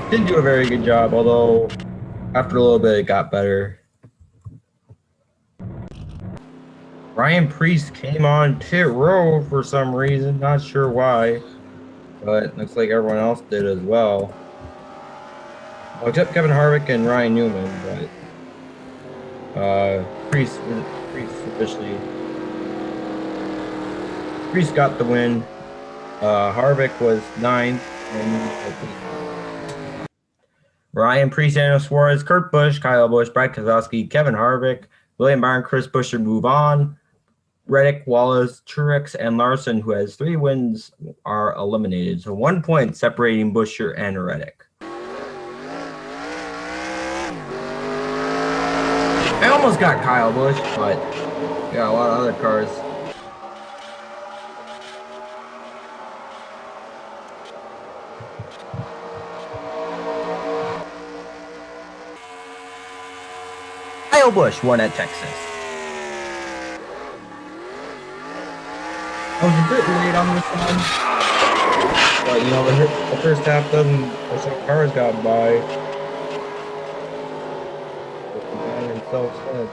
Didn't do a very good job, although after a little bit it got better. Ryan Priest came on pit road for some reason, not sure why, but looks like everyone else did as well. Well, except Kevin Harvick and Ryan Newman, but Priest officially. Priest got the win. Harvick was 9th, and Ryan Priest, Daniel Suarez, Kurt Busch, Kyle Busch, Brad Keselowski, Kevin Harvick, William Byron, Chris Buescher move on. Reddick, Wallace, Truex, and Larson, who has 3 wins, are eliminated. So 1 point separating Buescher and Reddick. I almost got Kyle Busch, but got a lot of other cars. Kyle Busch won at Texas. I was a bit late on this one, but you know, the first half doesn't, or some cars got by. But the man himself said.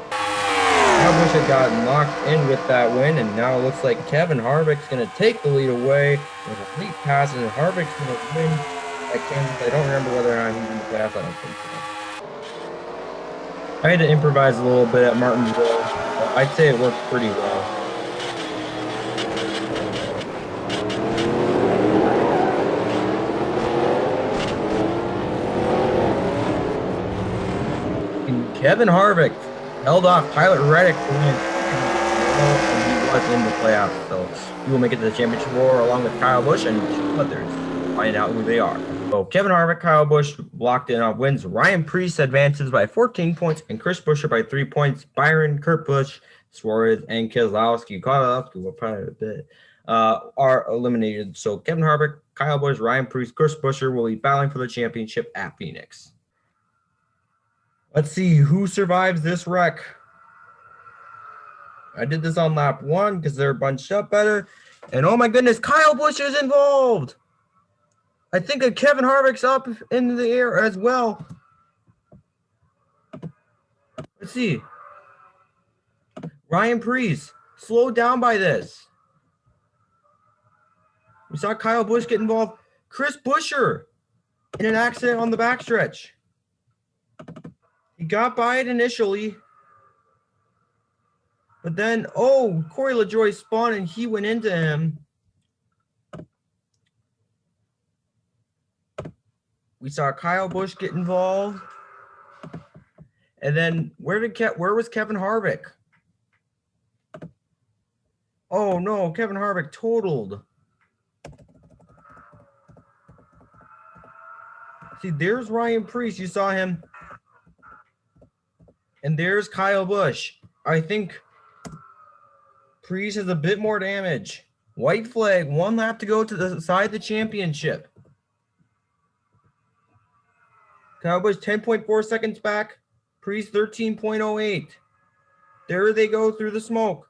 Kyle Busch had gotten locked in with that win, and now it looks like Kevin Harvick's going to take the lead away with a lead pass, and Harvick's going to win at Kansas. I don't remember whether or not he's in the playoffs. I don't think so. I had to improvise a little bit at Martinsville, but I'd say it worked pretty well. Kevin Harvick held off Tyler Reddick to win, and he was in the playoffs, so he will make it to the championship war along with Kyle Busch and 2 others. Find out who they are. So Kevin Harvick, Kyle Busch locked in on wins. Ryan Priest advances by 14 points, and Chris Buescher by 3 points. Byron, Kurt Busch, Suarez, and Keselowski caught up to a bit. Are eliminated. So Kevin Harvick, Kyle Busch, Ryan Priest, Chris Buescher will be battling for the championship at Phoenix. Let's see who survives this wreck. I did this on lap 1 because they're bunched up better. And oh my goodness, Kyle Busch is involved. I think that Kevin Harvick's up in the air as well. Let's see. Ryan Priest slowed down by this. We saw Kyle Busch get involved. Chris Buescher in an accident on the backstretch. He got by it initially. But then, Corey LaJoie spun and he went into him. We saw Kyle Busch get involved. And then where was Kevin Harvick? Oh no, Kevin Harvick totaled. See, there's Ryan Priest. You saw him. And there's Kyle Busch. I think Priest has a bit more damage. White flag, 1 lap to go to the side of the championship. Kyle Busch 10.4 seconds back. Priest 13.08. There they go through the smoke.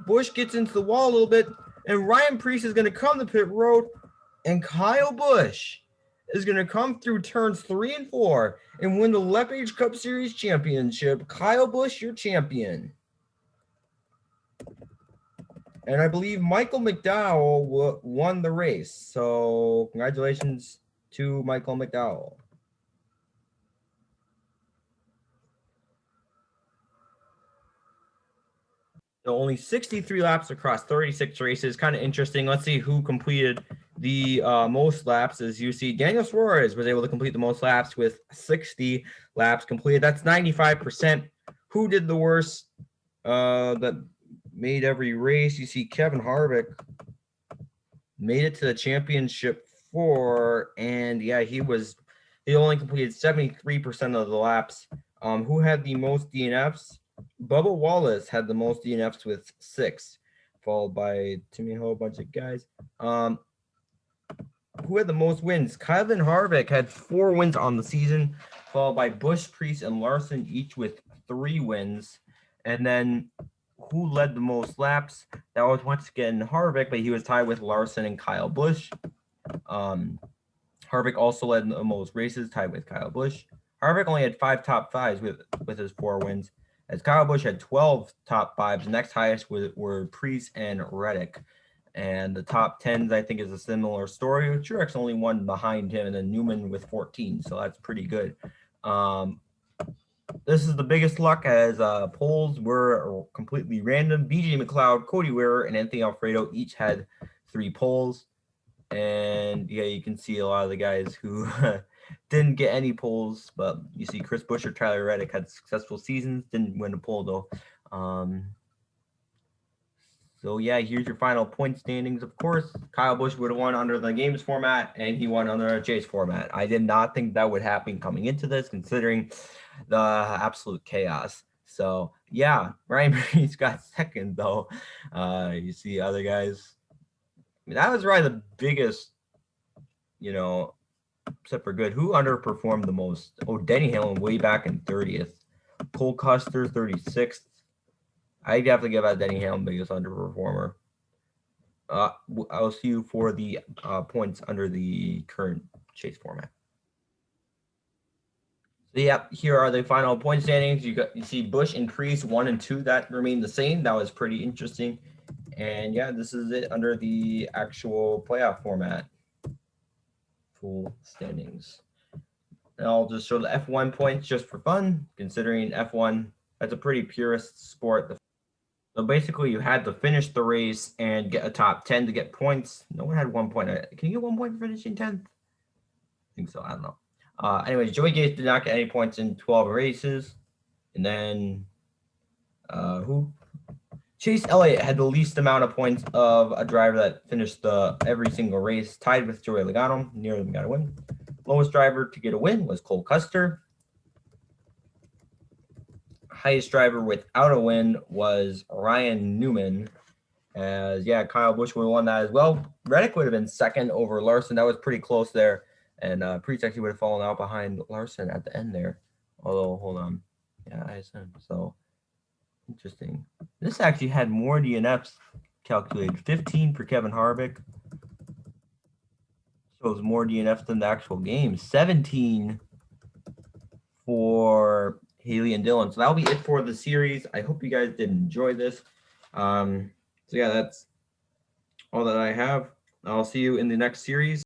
Busch gets into the wall a little bit, and Ryan Priest is going to come to pit road, and Kyle Busch is going to come through turns 3 and 4 and win the Lepaged Cup Series championship. Kyle Busch, your champion. And I believe Michael McDowell won the race. So congratulations to Michael McDowell. So only 63 laps across 36 races. Kind of interesting. Let's see who completed the most laps. As you see, Daniel Suarez was able to complete the most laps with 60 laps completed. That's 95%. Who did the worst? That made every race. You see Kevin Harvick made it to the championship 4, and yeah, he only completed 73% of the laps. Who had the most DNFs? Bubba Wallace had the most DNFs with 6, followed by Timmy Ho, a bunch of guys. Who had the most wins? Kevin Harvick had 4 wins on the season, followed by Busch, Priest, and Larson, each with 3 wins. And then who led the most laps? That was once again Harvick, but he was tied with Larson and Kyle Busch. Harvick also led the most races, tied with Kyle Busch. Harvick only had 5 top 5s with his 4 wins, as Kyle Busch had 12 top 5s. The next highest were Preece and Reddick. And the top 10s, I think, is a similar story. Truex only one behind him, and then Newman with 14, so that's pretty good. This is the biggest luck, as polls were completely random. BJ McLeod, Cody Ware, and Anthony Alfredo each had 3 polls. And yeah, you can see a lot of the guys who didn't get any polls, but you see Chris Busch or Tyler Reddick had successful seasons, didn't win a poll though. So yeah, here's your final point standings. Of course, Kyle Busch would have won under the games format, and he won under a chase format. I did not think that would happen coming into this, considering the absolute chaos. So yeah, Ryan Preece got second though. You see other guys. I mean, that was probably the biggest, except for good. Who underperformed the most? Oh, Denny Hamlin way back in 30th. Cole Custer 36th. I'd have to give out Denny Hamlin biggest underperformer. I'll see you for the points under the current chase format. So yeah, here are the final point standings. You see Busch and Preece 1 and 2 that remain the same. That was pretty interesting. And yeah, this is it under the actual playoff format. Full standings. And I'll just show the F1 points just for fun, considering F1, that's a pretty purist sport. So basically, you had to finish the race and get a top 10 to get points. No one had 1 point. Can you get 1 point for finishing 10th? I think so. I don't know. Anyways, Joey Gates did not get any points in 12 races. And then who? Chase Elliott had the least amount of points of a driver that finished every single race, tied with Joey Logano. Neither of them got a win. Lowest driver to get a win was Cole Custer. Highest driver without a win was Ryan Newman. As yeah, Kyle Busch would have won that as well. Reddick would have been second over Larson. That was pretty close there. And Preece actually would have fallen out behind Larson at the end there. Although, hold on. Yeah, I assume. So, interesting. This actually had more DNFs calculated. 15 for Kevin Harvick. Shows more DNFs than the actual game. 17 for Haley and Dylan. So that'll be it for the series. I hope you guys did enjoy this. So yeah, that's all that I have. I'll see you in the next series.